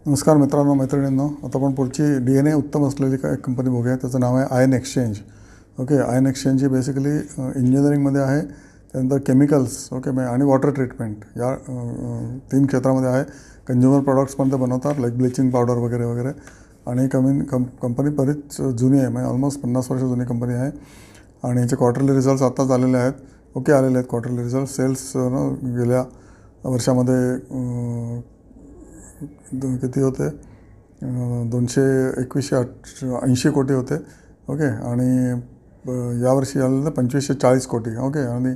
नमस्कार मित्रांनो मैत्रिणींनो, आता आपण पुढची DNA उत्तम असलेली एक कंपनी बघूया. त्याचं नाव आहे ion exchange. Okay, ion exchange ही बेसिकली इंजिनिअरिंगमध्ये आहे, त्यानंतर केमिकल्स आणि वॉटर ट्रीटमेंट या 3 क्षेत्रामध्ये आहे. कंझ्युमर प्रॉडक्ट्स पण ते बनवतात, लाईक ब्लिचिंग पावडर वगैरे वगैरे. आणि कंपनी बरीच जुनी आहे, म्हणजे ऑलमोस्ट 50 वर्ष जुनी कंपनी आहे. आणि याचे क्वार्टरली रिझल्ट्स आत्ताच आलेले आहेत. आलेले आहेत क्वार्टरली रिझल्ट. सेल्स गेल्या वर्षामध्ये किती होते, 280 कोटी होते. ओके, आणि यावर्षी आलेलं 2540 कोटी. ओके, आणि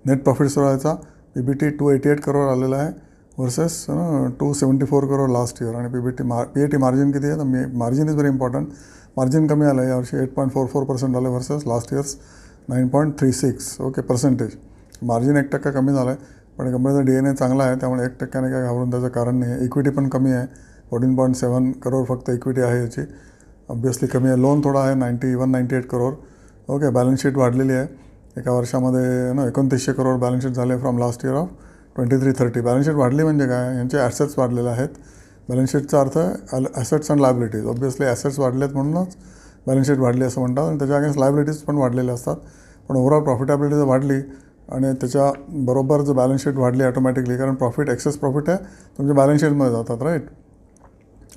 नेट प्रॉफिट राहायचा PBT 288 करोड आलेला आहे वर्सेस 274 करोड लास्ट इयर. आणि PAT मार्जिन किती आहे, तर margin is very important. Margin कमी आलं आहे यावर्षी, 8.44% आलं versus last years 9.36. Okay, percentage margin 1% कमी झालं आहे. पण कंपनीचा DNA चांगला आहे, त्यामुळे 1%ने काय घाबरून त्याचं कारण नाही आहे. इक्विटी पण कमी आहे, 14.7 करोड फक्त इक्विटी आहे याची. ऑब्वियसली कमी आहे. लोन थोडा आहे, 198 करोड. ओके, बॅलन्स शीट वाढलेली आहे एका वर्षामध्ये 2900 करोड बॅलन्स शीट झाले from last year of 2330. Balance sheet वाढली म्हणजे काय, यांचे ॲसेट्स वाढलेले आहेत. बॅलन्स शीटचा अर्थ assets and liabilities. Obviously assets वाढलेत म्हणूनच बॅलन्स शीट वाढली असं म्हणतात, आणि त्याच्या अगेन्स्ट लायबिलिटीज पण वाढलेल्या असतात. पण ओव्हरऑल प्रॉफिटेबिलिटी जर वाढली आणि त्याच्याबरोबर जर बॅलन्स शीट वाढली ऑटोमॅटिकली, कारण एक्सेस प्रॉफिट आहे तुमच्या बॅलन्स शीटमध्ये जातात, right,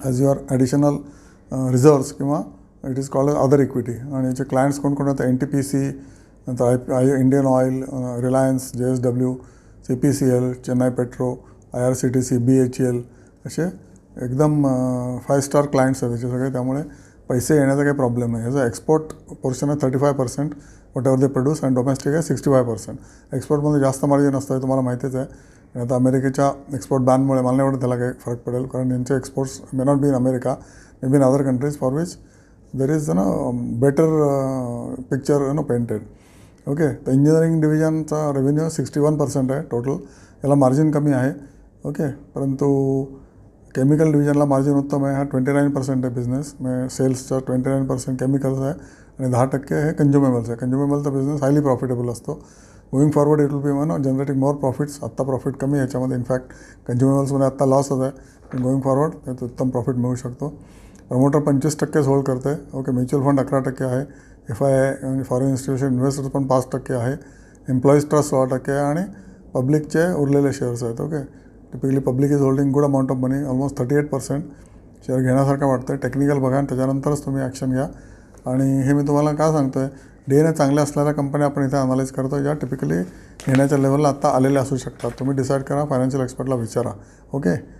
as your additional reserves किंवा it is called other equity. आणि याचे क्लायंट्स कोण होते, NTPC, नंतर Indian oil, Reliance, JSW, CPCL, Chennai Petro, IRCTC, BHEL असे एकदम 5 स्टार क्लायंट्स आहेत त्याचे सगळे. त्यामुळे पैसे येण्याचा काही प्रॉब्लेम नाही. ह्याचा एक्सपोर्ट पोर्शन आहे 35%, वॉट एव्हर दे प्रोड्यूस, आणि डोमेस्टिक आहे 65%. एक्सपोर्टमध्ये जास्त मार्जिन असतं हे तुम्हाला माहितीच आहे. आणि आता अमेरिकेच्या एक्सपोर्ट बॅनमुळे मला नाही वाटत त्याला काही फरक पडेल, कारण यांचे exports may not be in America, may be in other countries for which there is better picture painted. Okay, तर इंजिनिअरिंग डिव्हिजनचा रेव्हेन्यू 61% आहे टोटल. याला मार्जिन कमी आहे. ओके, परंतु केमिकल डिव्हिजनला मार्जिन उत्तम आहे. हा 29% आहे बिझनेस, म्हणजे सेल्सचा 29% केमिकल्स आहे आणि 10% हे कंझ्युमेबल्स आहे. कंझ्युमेबलचा बिझनेस हायली प्रॉफिटेबल असतो. Going forward it will be generating more profits. आत्ता प्रॉफिट कमी आहे याच्यामध्ये, इनफॅक्ट कंझ्युमेबल्समध्ये आत्ता लॉसच आहे. पण गोईंग फॉरवर्ड त्यात उत्तम प्रॉफिट मिळू शकतो. प्रमोटर 25% होल्ड करते. ओके, म्युच्युअल फंड 11% आहे. FII आणि फॉरेन इन्स्टिट्यूशन इन्व्हेस्टर्स पण 5% आहे. एम्प्लॉईज ट्रस्ट 16% आहे. आणि पब्लिकचे उरलेले शेअर्स आहेत. Okay, typically public is holding good amount of money, almost 38%. Share घेण्यासारखं वाटतं. टेक्निकल बघा आणि त्याच्यानंतरच तुम्ही ॲक्शन घ्या. आणि हे मी तुम्हाला का सांगतो आहे, DNA चांगल्या असलेल्या कंपन्या आपण इथे अनालाइज करतो, ज्या टिपिकली घेण्याच्या लेवलला आत्ता आलेल्या असू शकतात. तुम्ही डिसाईड करा, फायनान्शियल एक्सपर्टला विचारा. ओके.